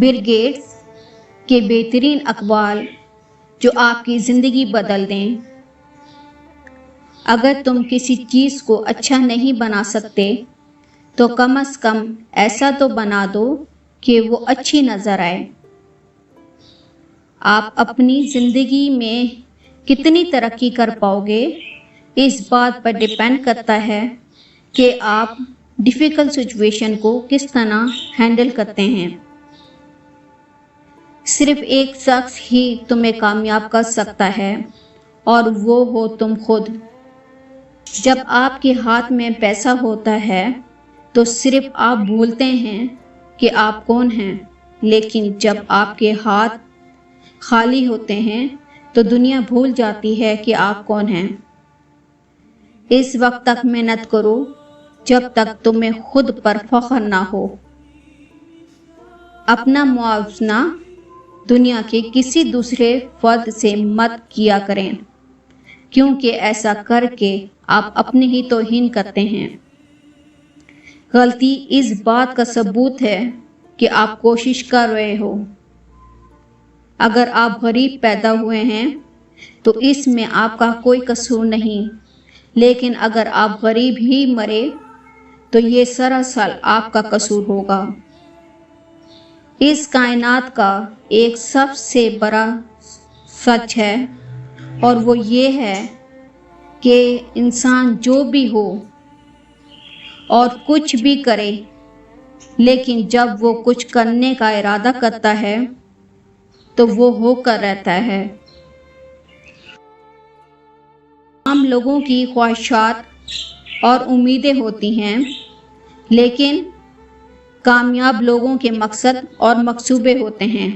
Bill Gates کے بہترین اقوال جو آپ کی زندگی بدل دیں۔ اگر تم کسی چیز کو اچھا نہیں بنا سکتے تو کم از کم ایسا تو بنا دو کہ وہ اچھی نظر آئے۔ آپ اپنی زندگی میں کتنی ترقی کر پاؤ گے اس بات پر ڈیپینڈ کرتا ہے کہ آپ ڈیفیکلٹ سچویشن کو کس طرح ہینڈل کرتے ہیں۔ صرف ایک شخص ہی تمہیں کامیاب کر سکتا ہے اور وہ ہو تم خود۔ جب آپ کے ہاتھ میں پیسہ ہوتا ہے تو صرف آپ بھولتے ہیں کہ آپ کون ہیں، لیکن جب آپ کے ہاتھ خالی ہوتے ہیں تو دنیا بھول جاتی ہے کہ آپ کون ہیں۔ اس وقت تک محنت کرو جب تک تمہیں خود پر فخر نہ ہو۔ اپنا موازنہ دنیا کے کسی دوسرے فرد سے مت کیا کریں، کیونکہ ایسا کر کے آپ اپنی ہی توہین کرتے ہیں۔ غلطی اس بات کا ثبوت ہے کہ آپ کوشش کر رہے ہو۔ اگر آپ غریب پیدا ہوئے ہیں تو اس میں آپ کا کوئی قصور نہیں، لیکن اگر آپ غریب ہی مرے تو یہ سراسر آپ کا قصور ہوگا۔ اس کائنات کا ایک سب سے بڑا سچ ہے اور وہ یہ ہے کہ انسان جو بھی ہو اور کچھ بھی کرے، لیکن جب وہ کچھ کرنے کا ارادہ کرتا ہے تو وہ ہو کر رہتا ہے۔ عام لوگوں کی خواہشات اور امیدیں ہوتی ہیں، لیکن کامیاب لوگوں کے مقصد اور منصوبے ہوتے ہیں۔